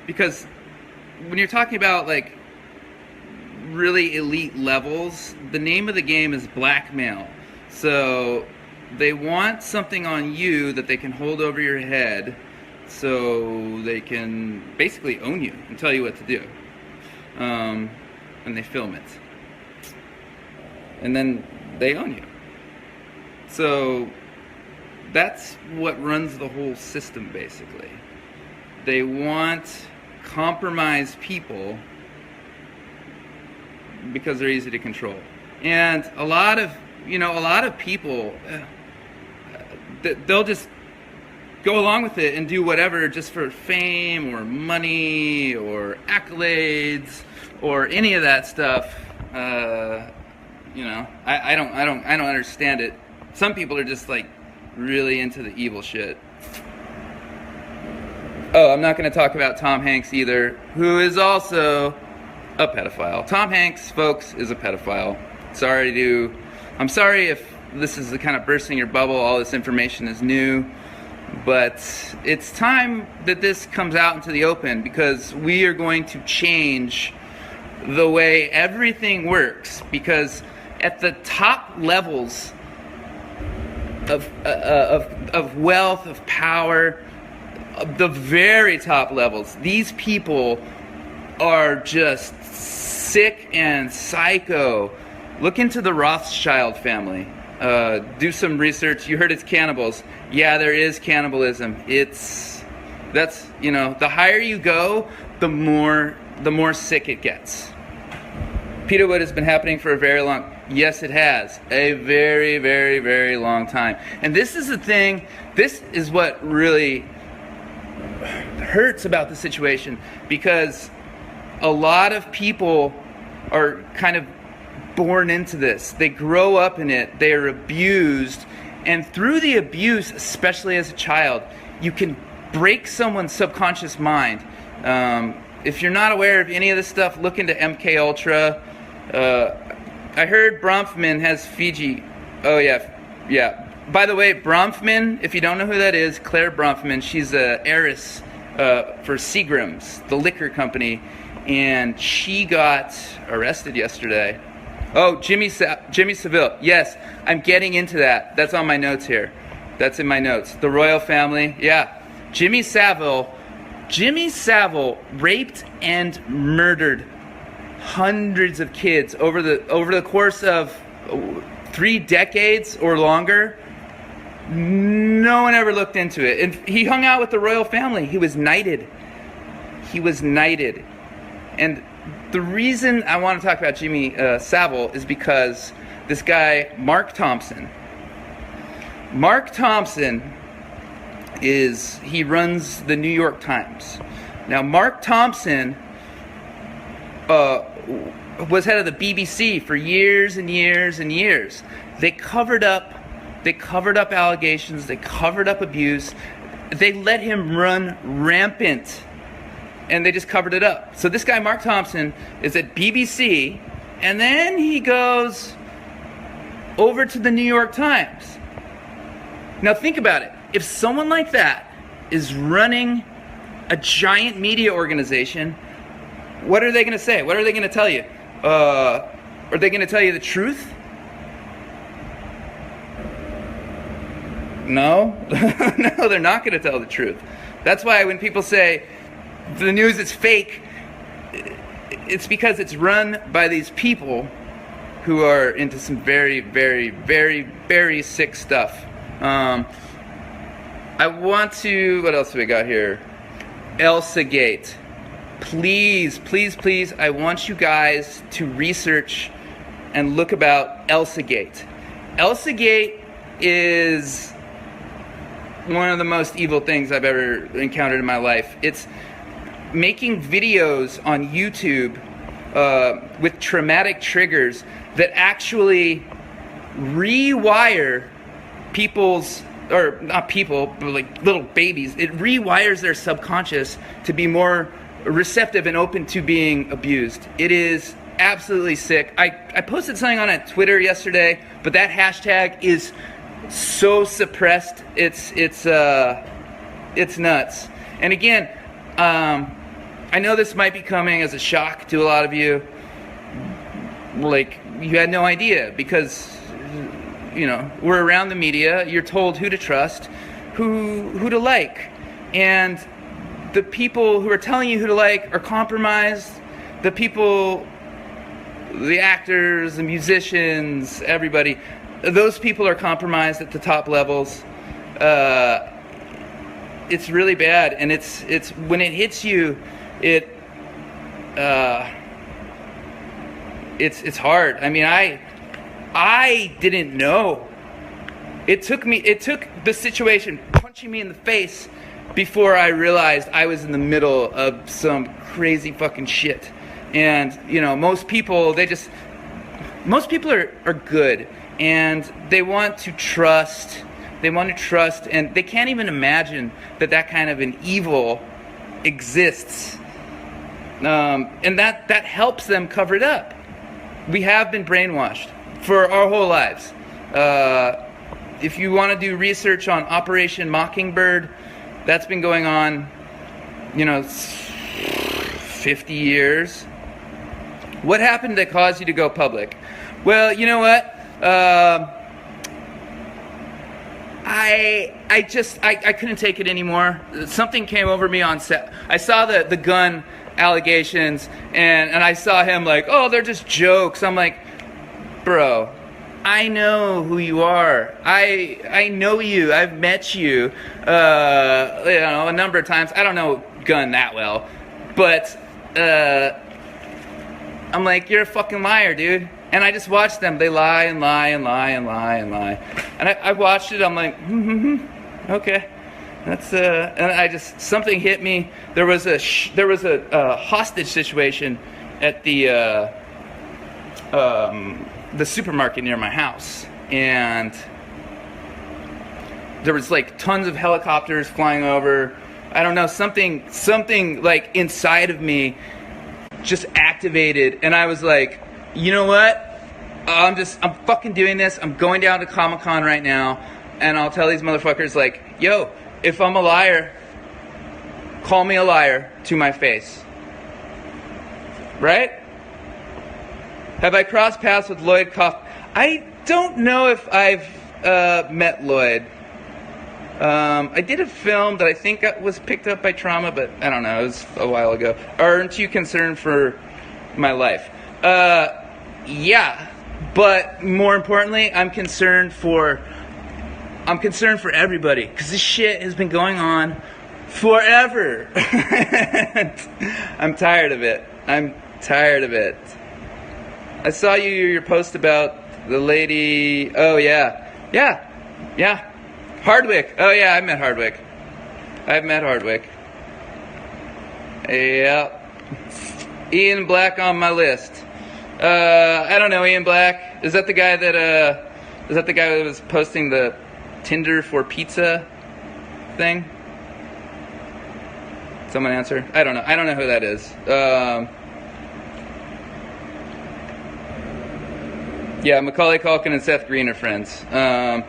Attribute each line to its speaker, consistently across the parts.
Speaker 1: Because when you're talking about like really elite levels, the name of the game is blackmail. So they want something on you that they can hold over your head, so they can basically own you and tell you what to do. And they film it, and then they own you. So that's what runs the whole system, basically. They want compromised people because they're easy to control. And a lot of people, they'll just go along with it and do whatever just for fame or money or accolades or any of that stuff. I don't understand it. Some people are just like really into the evil shit. Oh, I'm not going to talk about Tom Hanks either, who is also a pedophile. Tom Hanks, folks, is a pedophile. I'm sorry if this is the kind of bursting your bubble, all this information is new, but it's time that this comes out into the open, because we are going to change the way everything works. Because at the top levels of wealth, of power, the very top levels, these people are just sick and psycho. Look into the Rothschild family. Do some research. You heard it's cannibals. Yeah, there is cannibalism. The higher you go, the more sick it gets. Pedowood has been happening for a very long. Yes, it has. A very, very, very long time. And this is the thing. This is what really hurts about the situation, because a lot of people are kind of born into this. They grow up in it. They are abused, and through the abuse, especially as a child, you can break someone's subconscious mind. If you're not aware of any of this stuff, look into MK Ultra. I heard Bronfman has Fiji. Oh yeah. By the way, Bronfman, if you don't know who that is, Claire Bronfman, she's an heiress for Seagram's, the liquor company, and she got arrested yesterday. Oh, Jimmy Savile. Yes, I'm getting into that. That's on my notes here. That's in my notes. The royal family. Yeah. Jimmy Savile raped and murdered hundreds of kids over the course of 3 decades or longer. No one ever looked into it. And he hung out with the royal family. He was knighted. And the reason I want to talk about Jimmy Savile is because this guy, Mark Thompson, he runs the New York Times. Now, Mark Thompson was head of the BBC for years and years and years. They covered up allegations. They covered up abuse. They let him run rampant, and they just covered it up. So this guy, Mark Thompson, is at BBC, and then he goes over to the New York Times. Now think about it. If someone like that is running a giant media organization, what are they going to say? What are they going to tell you? Are they going to tell you the truth? No. No, they're not going to tell the truth. That's why when people say the news is fake, it's because it's run by these people who are into some very, very, very, very sick stuff. I want to, what else do we got here? Elsa Gate. Please, please, please, I want you guys to research and look about Elsa Gate. Elsa Gate is one of the most evil things I've ever encountered in my life. It's making videos on YouTube with traumatic triggers that actually rewire people's, or not people, but like little babies. It rewires their subconscious to be more receptive and open to being abused. It is absolutely sick. I posted something on Twitter yesterday, but that hashtag is so suppressed. It's it's nuts. And again, I know this might be coming as a shock to a lot of you. Like, you had no idea, because, you know, we're around the media. You're told who to trust, who to like. And the people who are telling you who to like are compromised. The people, the actors, the musicians, everybody, those people are compromised at the top levels. It's really bad, and it's when it hits you, it's hard. I mean, I didn't know. It took the situation punching me in the face before I realized I was in the middle of some crazy fucking shit. And, you know, most people are good, and they want to trust. They want to trust, and they can't even imagine that kind of an evil exists. And that helps them cover it up. We have been brainwashed for our whole lives. If you want to do research on Operation Mockingbird, that's been going on, you know, 50 years. What happened that caused you to go public? Well, you know what? I couldn't take it anymore. Something came over me on set. I saw the gun allegations, and I saw him like, oh, they're just jokes. I'm like, bro, I know who you are. I know you. I've met you, you know, a number of times. I don't know gun that well, but I'm like, you're a fucking liar, dude. And I just watched them. They lie and lie and lie and lie and lie. And I watched it. I'm like, okay. That's and I just, something hit me. There was a hostage situation at the supermarket near my house, and there was like tons of helicopters flying over. I don't know, something like inside of me just activated, and I was like, you know what? I'm fucking doing this. I'm going down to Comic-Con right now, and I'll tell these motherfuckers like, yo, if I'm a liar, call me a liar to my face. Right? Have I crossed paths with Lloyd Kappy? I don't know if I've met Lloyd. I did a film that I think was picked up by Trauma, but I don't know. It was a while ago. Aren't you concerned for my life? Yeah, but more importantly, I'm concerned for everybody, because this shit has been going on forever. I'm tired of it. I saw your post about the lady. Oh yeah. Hardwick. Oh yeah, I've met Hardwick. Yeah. Ian Black on my list. I don't know Ian Black. Is that the guy that was posting the Tinder for pizza thing? Someone answer. I don't know who that is. Yeah, Macaulay Culkin and Seth Green are friends. To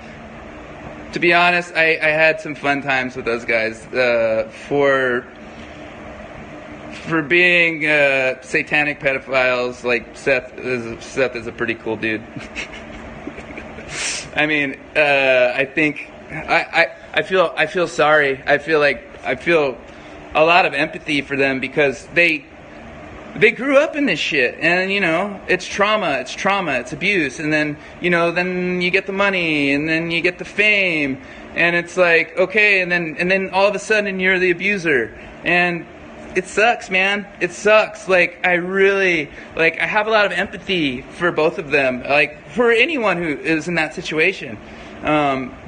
Speaker 1: be honest, I had some fun times with those guys. For being satanic pedophiles, like Seth is a pretty cool dude. I mean, I think I feel sorry. I feel a lot of empathy for them, because they grew up in this shit, and you know, it's trauma, it's abuse, and then then you get the money, and then you get the fame, and it's like, okay, and then all of a sudden you're the abuser, and it sucks, man. It sucks. Like, I have a lot of empathy for both of them, like for anyone who is in that situation,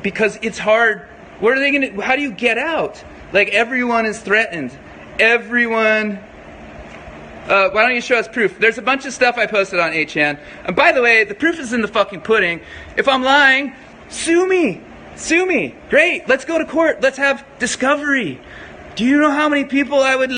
Speaker 1: because it's hard. What are they gonna? How do you get out? Like, everyone is threatened. Everyone. Why don't you show us proof? There's a bunch of stuff I posted on 8chan. And by the way, the proof is in the fucking pudding. If I'm lying, sue me. Great. Let's go to court. Let's have discovery. Do you know how many people I would